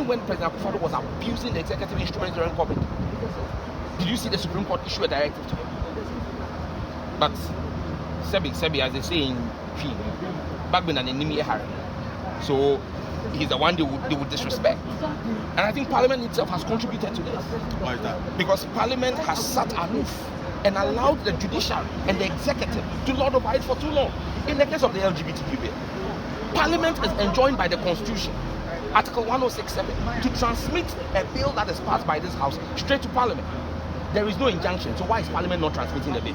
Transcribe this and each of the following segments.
even when President Akufo-Addo was abusing the executive instruments during COVID, did you see the Supreme Court issue a directive to him? But Sebi, as they say in P, back when an enemy had, so he's the one they would disrespect. And I think Parliament itself has contributed to this. Why is that? Because Parliament has sat aloof and allowed the judiciary and the executive to lord over it for too long. In the case of the LGBTQ bill, Parliament is enjoined by the Constitution, Article 106(7), to transmit a bill that is passed by this House straight to Parliament. There is no injunction, so why is Parliament not transmitting the bill?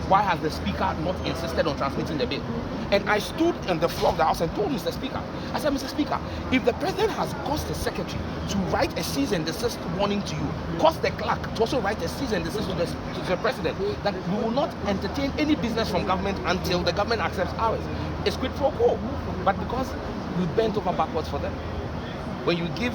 Why has the Speaker not insisted on transmitting the bill? And I stood on the floor of the House and told Mr. Speaker, I said, Mr. Speaker, if the President has caused the Secretary to write a cease and desist warning to you, caused the clerk to also write a cease and desist to the President, that we will not entertain any business from government until the government accepts ours. It's quid pro quo. But because we bent over backwards for them, when you give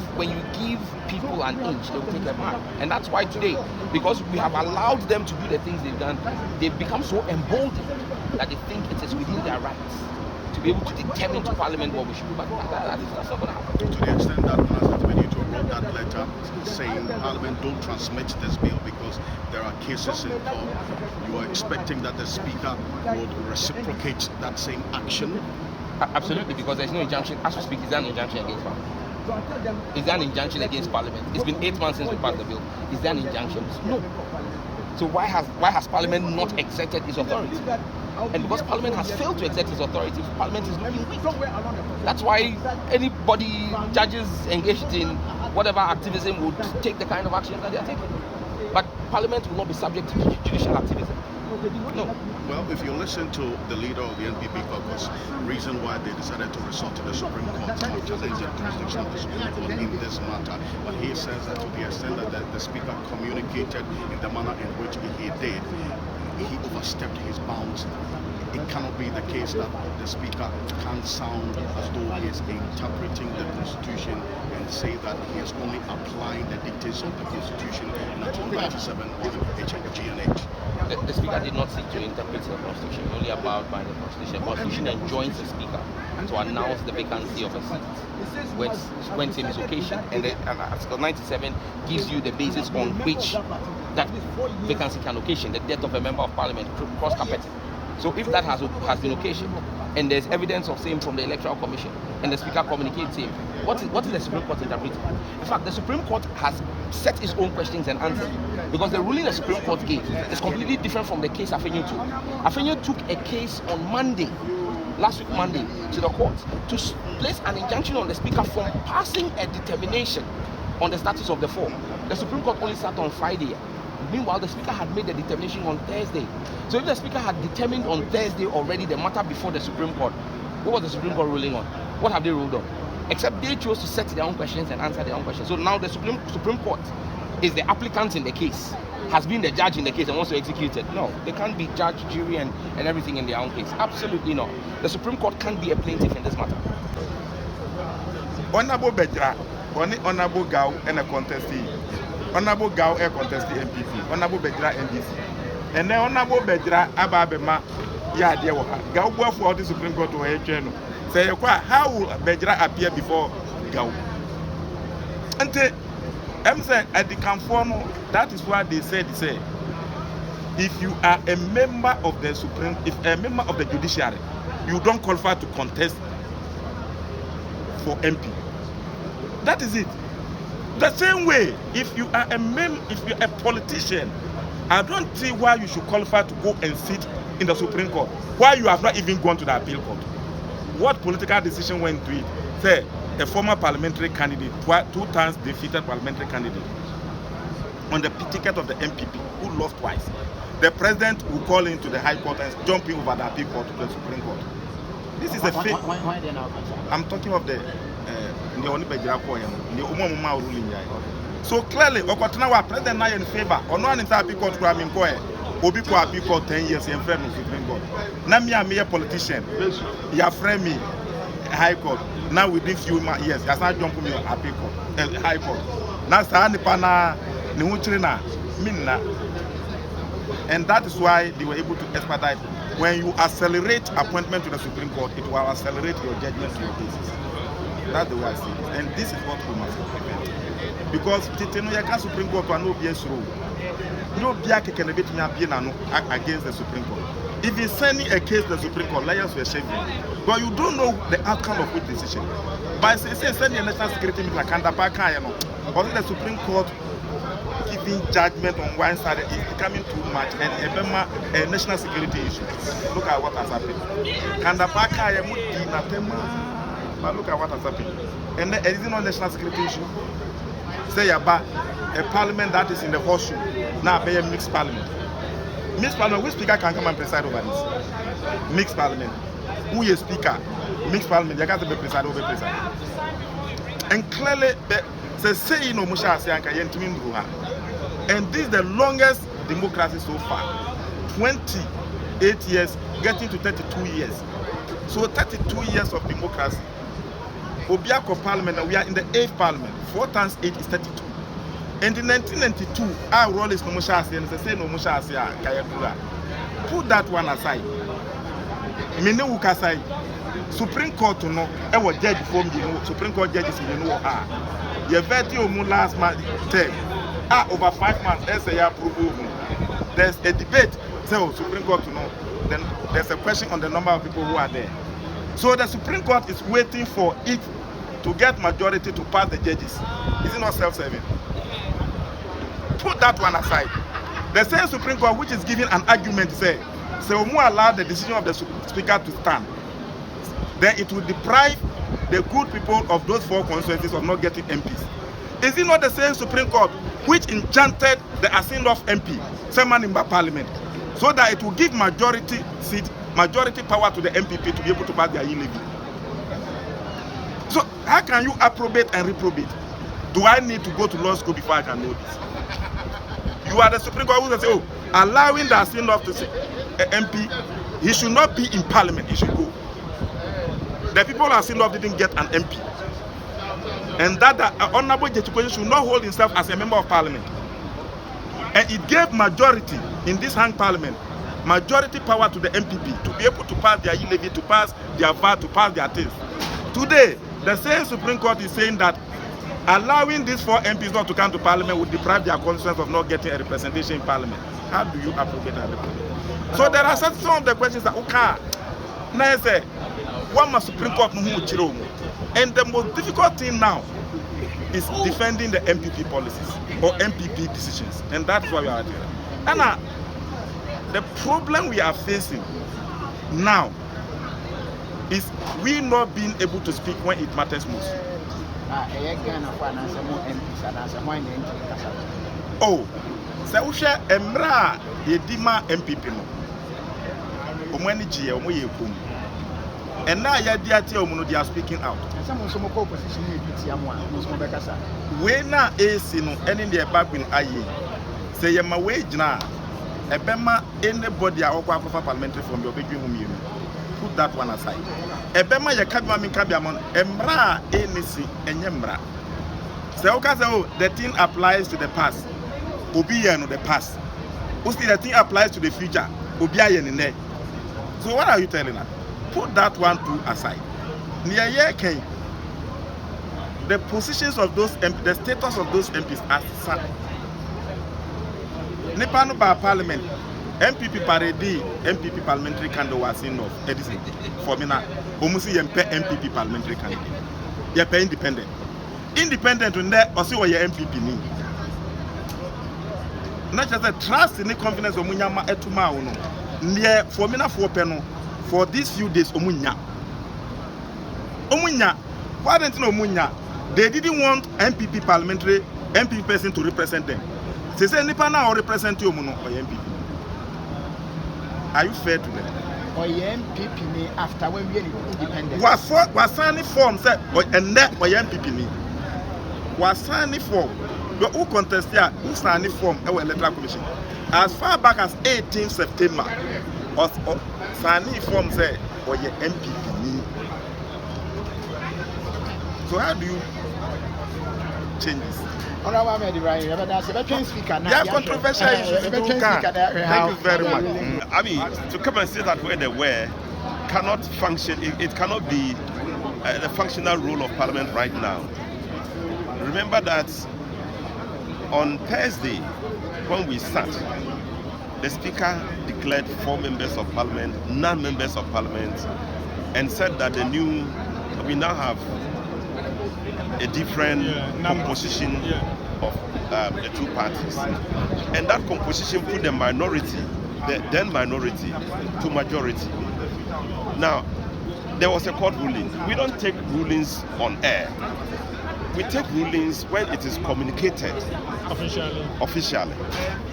people an inch, they will take a mile. And that's why today, because we have allowed them to do the things they've done, they've become so emboldened that they think it is within their rights to be able to determine to Parliament what we should do. But that's not going to happen. To the extent that Minister Benito wrote that letter saying Parliament don't transmit this bill because there are cases in court, you are expecting that the Speaker would reciprocate that same action? Absolutely, because there's no injunction. As we speak, is there an injunction against Parliament? Is there an injunction against Parliament? It's been 8 months since we passed the bill. Is there an injunction? No. So why has Parliament not exerted its authority? And because Parliament has failed to exert its authority, Parliament is looking weak. That's why anybody, judges engaged in whatever activism would take the kind of action that they are taking. But Parliament will not be subject to judicial activism. No. Well, if you listen to the leader of the NPP caucus, reason why they decided to resort to the Supreme Court to challenge the jurisdiction of the Supreme Court in this matter, but he says that to the extent that the Speaker communicated in the manner in which he did, he overstepped his bounds. It cannot be the case that the Speaker can sound as though he is interpreting the Constitution and say that he is only applying the dictates of the Constitution in Article 97 on HGNH. The Speaker did not seek to interpret the Constitution, only abide by the Constitution. The Constitution enjoins the Speaker to announce the vacancy of a seat when same is occasion, and Article 97 gives you the basis on which that vacancy can occasion, the death of a member of Parliament, cross-carpeting. So if that has been occasioned, and there's evidence of same from the Electoral Commission, and the Speaker communicates same, what is the Supreme Court interpreting? In fact, the Supreme Court has set its own questions and answers, because the ruling the Supreme Court gave is completely different from the case Afenyo took. Afenyo took a case on last week Monday, to the court to place an injunction on the Speaker from passing a determination on the status of the form. The Supreme Court only sat on Friday. Meanwhile, the Speaker had made the determination on Thursday. So if the Speaker had determined on Thursday already the matter before the Supreme Court, what was the Supreme Court ruling on? What have they ruled on? Except they chose to set their own questions and answer their own questions. So now the Supreme Court is the applicant in the case, has been the judge in the case and wants to execute it. No, they can't be judge, jury, and everything in their own case. Absolutely not. The Supreme Court can't be a plaintiff in this matter. Honorable Bedra, Honorable Gao, and a contestee. Honorable Gao, a contested MPP, Honorable Bedra NDC. And then Honorable Bedra Ababema, yeah, dear Gao work for the Supreme Court to a channel. Say, how will Bedra appear before Gao? And I'm saying at the Camforno, that is what they said. If you are a member of the Supreme, if a member of the judiciary, you don't qualify to contest for MP. That is it. The same way, if you are if you're a politician, I don't see why you should qualify to go and sit in the Supreme Court, why you have not even gone to the appeal court. What political decision went to it? Say, a former parliamentary candidate, 2 times defeated parliamentary candidate, on the ticket of the MPP, who lost twice. The president will call into the High Court and jumping over the appeal court to the Supreme Court. This is a fake. Why they now? I'm talking of the ruling. So clearly, Okotana president now in favor. Or no one in appeal court to Aminkoe. Obi ko appeal court 10 years in front of Supreme Court. Now me a politician. You are friend me High Court. Now within few years, has not jumped me appeal court, High Court. Now Sahani Pana Nihuchina Minna. And that is why they were able to expedite. When you accelerate appointment to the Supreme Court, it will accelerate your judgment to your cases. That's the way I see it. And this is what we must prevent. Because the Supreme Court will not be a slow. No be can be against the Supreme Court. If he's sending a case to the Supreme Court, liars were shaming. But you don't know the outcome of which decision. By sending a national security meeting like Kandapaka, or the Supreme Court giving judgment on one side is becoming too much and a national security issue. Look at what has happened. Kandapaka, but look at what has happened. And there is no national security issue. Say about a parliament that is in the horseshoe, now be a mixed parliament. Mixed parliament, which speaker can come and preside over this? Mixed parliament. Who is speaker? Mixed parliament, you can't be preside over preside. And clearly, say you know Musha Asianka Yentimin Ruha. And this is the longest democracy so far. 28 years, getting to 32 years. So 32 years of democracy. Obiako Parliament, and we are in the 8th Parliament. 4 times 8 is 32. And in 1992, our role is no Mushasi, and say no Mushasi, Kayakura. Put that one aside. Minewukasai, Supreme Court to know, I was judge from the Supreme Court judges in the know. Your virtue last month, over 5 months, essay approval. There's a debate, so Supreme Court to know. Then there's a question on the number of people who are there. So the Supreme Court is waiting for it to get majority to pass the judges. Is it not self-serving? Put that one aside. The same Supreme Court which is giving an argument say we allow the decision of the Speaker to stand, then it will deprive the good people of those 4 constituencies of not getting MPs. Is it not the same Supreme Court which enchanted the Asindov MP, Semanimba Parliament, so that it will give majority power to the MPP to be able to pass their e-levy? So how can you approbate and reprobate? Do I need to go to law school before I can know this? You are the Supreme Court who will say, oh, allowing the Asindov to say MP, he should not be in Parliament, he should go. The people of Asindov didn't get an MP. And that the Honorable Jechukwueze should not hold himself as a member of Parliament. And it gave majority in this hang Parliament, majority power to the MPP to be able to pass their e-levy, to pass their VAT, to pass their things. Today, the same Supreme Court is saying that allowing these 4 MPs not to come to Parliament would deprive their constituents of not getting a representation in Parliament. How do you approbate and reprobate? So there are some of the questions that okay. Now say, what must Supreme Court know? And the most difficult thing now is defending the MPP policies or MPP decisions, and that's why we are here. And the problem we are facing now is we not being able to speak when it matters most. Oh, so we share Emra Yedima MPP no. And now they are speaking out. We now is any their back in aye. Say my wage now. Ebema anybody are parliamentary from your big room. Put that one aside. Ebema ya kabima min kabiamon emra NDC enyemra. Say oh, the thing applies to the past. Obiya no the past. Usti the thing applies to the future. Obiya in there. So what are you telling us? Put that one too aside. The positions of those MPs, the status of those MPs are sad. Nepano by Parliament, MPP parade, MPP parliamentary candidate was in of Edison. For me now, almost MPP parliamentary candidate. You pay independent. Independent on that, or see what your MPP need. Not just a trust in the confidence of Munyama Etuma Uno. Near for me now for penal. For these few days, Omunya. Why didn't you know Omunya? They didn't want MPP person to represent them. They say Nipa now represent you or MPP. Are you fair to them? Or MPP me after when we are independent. Was signing form said and that or MPP me. Was signing form. You who contest here, who signing form our electoral commission. As far back as 18 September. Or signing form say or your MPP. So how do you change this? Yeah, controversial issues. Thank you very much. I mean, to come and say that where they were cannot function. It cannot be the functional role of Parliament right now. Remember that on Thursday, when we sat, the Speaker declared 4 members of Parliament, non-members of Parliament, and said that we now have a different composition of the two parties. And that composition put the minority, the then minority, to majority. Now, there was a court ruling. We don't take rulings on air. We take rulings when it is communicated officially.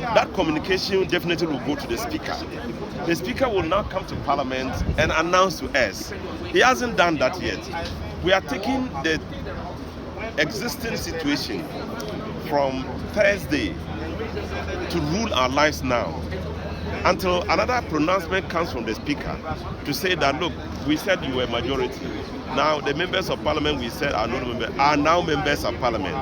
That communication definitely will go to the Speaker. The Speaker will now come to Parliament and announce to us. He hasn't done that yet. We are taking the existing situation from Thursday to rule our lives now, until another pronouncement comes from the Speaker to say that, look, we said you were majority. Now the members of Parliament we said are now members of Parliament.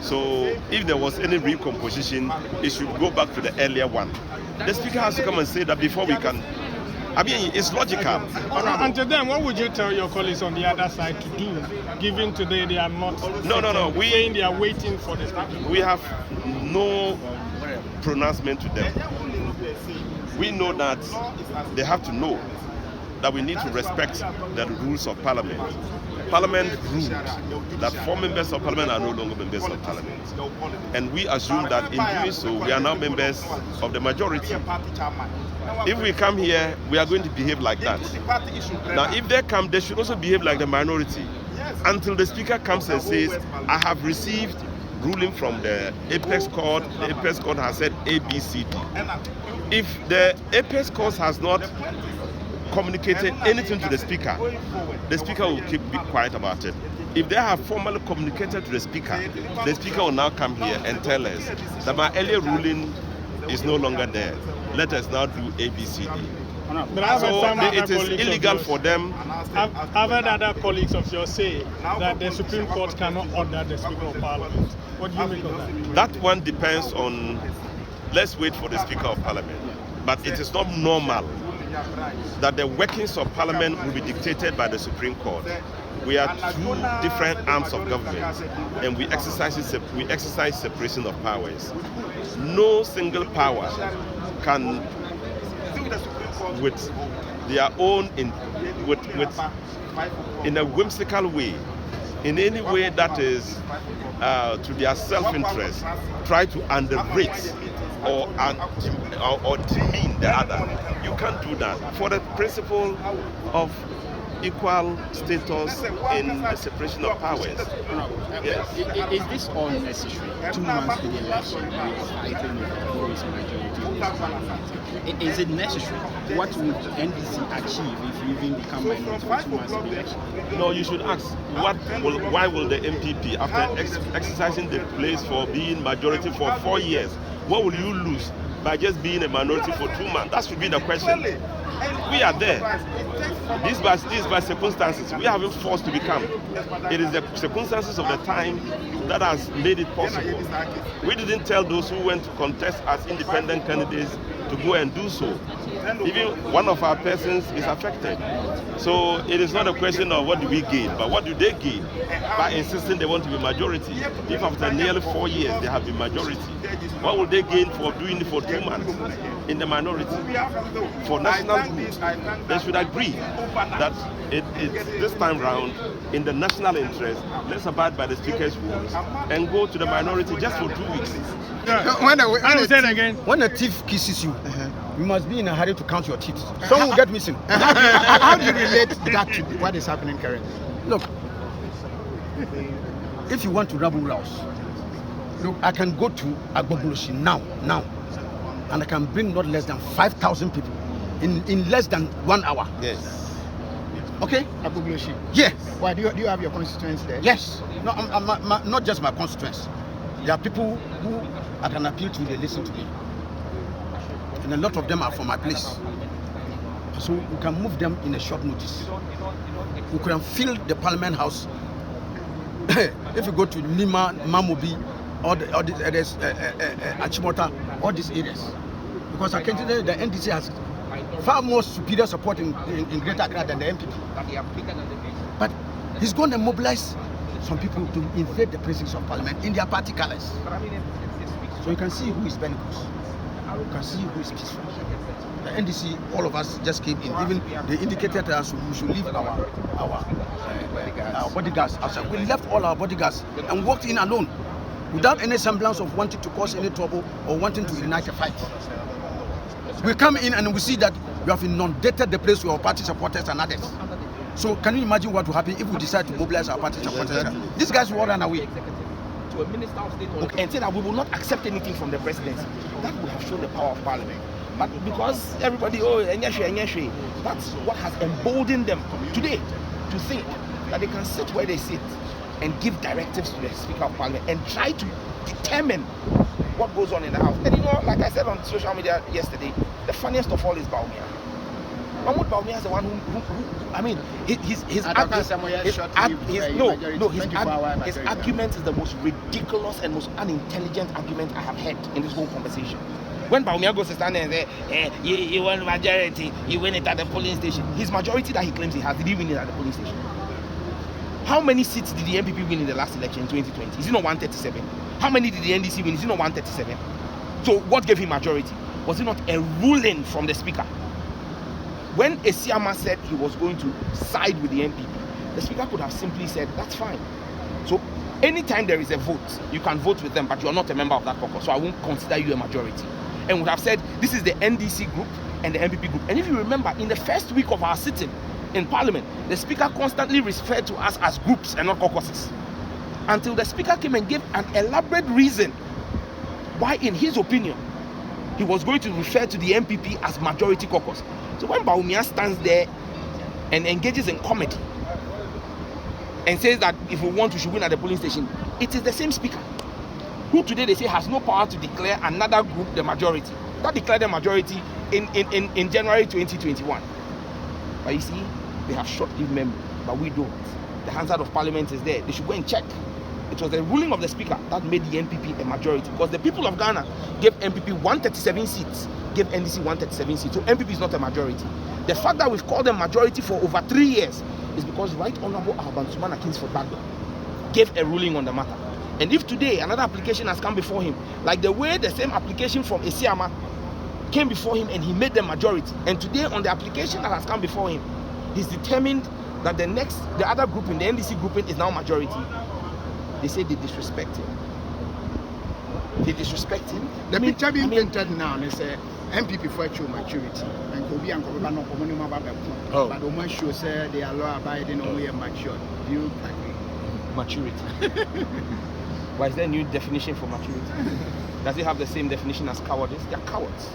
So if there was any recomposition, it should go back to the earlier one. The Speaker has to come and say that before we can. I mean, it's logical. Until then, what would you tell your colleagues on the other side to do, given today they are not saying they are waiting for the Speaker? We have no pronouncement to them. We know that they have to know that we need to respect the rules of Parliament. Parliament ruled that 4 members of Parliament are no longer members of Parliament. And we assume that in doing so, we are now members of the majority. If we come here, we are going to behave like that. Now, if they come, they should also behave like the minority. Until the Speaker comes and says, I have received ruling from the Apex Court. The Apex Court has said A, B, C, D. If the Apex Court has not communicated anything to the Speaker will be quiet about it. If they have formally communicated to the Speaker will now come here and tell us that my earlier ruling is no longer there. Let us now do A, B, C, D. So it is illegal for them. I've heard other colleagues of yours say that the Supreme Court cannot order the Speaker of Parliament. What do you make of that? That one depends on, let's wait for the Speaker of Parliament. But it is not normal that the workings of Parliament will be dictated by the Supreme Court. We are 2 different arms of government, and we exercise separation of powers. No single power can, with their own, in a whimsical way, in any way that is to their self-interest, try to underrate or demean the other. You can't do that. For the principle of equal status in the separation of powers. Yes. Is this all necessary? 2 months to the election, we're fighting with the glorious majority. Is it necessary? What would NDC achieve if you even become minority for 2 months to the election? No, you should ask, why will the MPP, after exercising the place for being majority for 4 years, what will you lose by just being a minority for 2 months? That should be the question. We are there. This by circumstances. We haven't forced to become. It is the circumstances of the time that has made it possible. We didn't tell those who went to contest as independent candidates to go and do so. Even one of our persons is affected. So it is not a question of what do we gain, but what do they gain by insisting they want to be majority. If after nearly 4 years they have been majority, what will they gain for doing it for 2 months in the minority? For national good, they should agree that this time round, in the national interest, let's abide by the Speaker's rules and go to the minority just for 2 weeks. When a thief kisses you, you must be in a hurry to count your teeth. Some will get missing. How do you relate that to what is happening currently? Look, if you want to rabble rouse, look, I can go to Agbogboshi now, and I can bring not less than 5,000 people in less than 1 hour. Yes. Okay? Agbogboshi. Yes. Why do you have your constituents there? Yes. No, not just my constituents. There are people who I can appeal to, they listen to me. And a lot of them are from my place. So we can move them in a short notice. We can fill the Parliament House. If you go to Lima, Mamobi, or Achimota, all these areas. Because I can tell you the NDC has far more superior support in Greater Accra than the MPP. But He's going to mobilize some people to invade the precincts of parliament in their party colors. So you can see who is bellicose. You can see who is peaceful. The NDC, all of us just came in. Even they indicated to us we should leave our bodyguards outside. We left all our bodyguards and walked in alone, without any semblance of wanting to cause any trouble or wanting to unite a fight. We come in and we see that we have inundated the place with our party supporters and others. So can you imagine what will happen if we decide to mobilize our party supporters? These guys will run away. To a minister of state and say that we will not accept anything from the presidency. That would have shown the power of parliament. But because everybody, that's what has emboldened them today to think that they can sit where they sit and give directives to the Speaker of Parliament and try to determine what goes on in the House. And you know, like I said on social media yesterday, the funniest of all is Bawumia. Mahmoud Bawumia is the one who I mean, his argument is the most ridiculous and most unintelligent argument I have heard in this whole conversation. When Bawumia goes to stand there and say, you want majority, you win it at the polling station. His majority that he claims he has, did he win it at the polling station? How many seats did the MPP win in the last election in 2020? Is it not 137? How many did the NDC win? Is it not 137? So what gave him majority? Was it not a ruling from the Speaker? When Esiama said he was going to side with the MPP, the Speaker could have simply said, that's fine. So anytime there is a vote, you can vote with them, but you are not a member of that caucus, so I won't consider you a majority. And would have said, this is the NDC group and the MPP group. And if you remember, in the first week of our sitting in Parliament, the Speaker constantly referred to us as groups and not caucuses. Until the Speaker came and gave an elaborate reason why, in his opinion, he was going to refer to the MPP as majority caucus. So when Bawumia stands there and engages in comedy and says that if we want, we should win at the polling station, it is the same Speaker who today they say has no power to declare another group the majority. That declared the majority in January 2021. But you see, they have short-lived memory, but we don't. The Hansard of Parliament is there. They should go and check. It was the ruling of the Speaker that made the NPP a majority, because the people of Ghana gave NPP 137 seats, gave NDC 137 seats. So NPP is not a majority. The fact that we've called them majority for over 3 years is because Right Honourable Alban Sumana Kingsford Bagdo gave a ruling on the matter. And if today another application has come before him, like the way the same application from Esiama came before him and he made them majority, and today on the application that has come before him, he's determined that the other group in the NDC grouping is now majority. They say they disrespect him. They disrespect him. The picture being painted now is a MPP for actual maturity. And Kobe and Kobe no community about but the one show say they are law abiding or we are mature. Do you agree? Maturity. Why is there a new definition for maturity? Does it have the same definition as cowardice? They are cowards.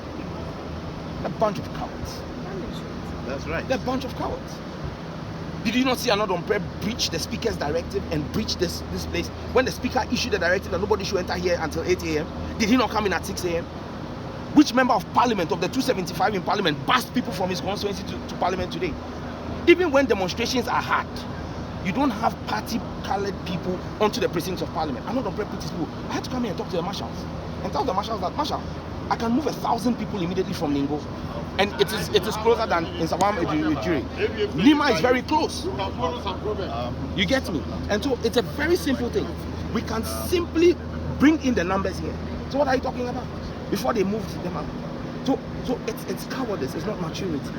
They're a bunch of cowards. That's right. They're a bunch of cowards. Did you not see another Umbre breach the Speaker's directive and breach this place? When the Speaker issued the directive that nobody should enter here until 8 a.m., did he not come in at 6 a.m.? Which member of Parliament, of the 275 in Parliament, passed people from his constituency to Parliament today? Even when demonstrations are hard, you don't have party-colored people onto the precincts of Parliament. I'm not Umbre put these people. I had to come here and talk to the marshals and tell the marshals that, Marshal, I can move 1,000 people immediately from Ningo. And it is closer than in Sawam Ejiri. Lima is very close. You get me? And so it's a very simple thing. We can simply bring in the numbers here. So what are you talking about? Before they moved them out. So it's cowardice, it's not maturity.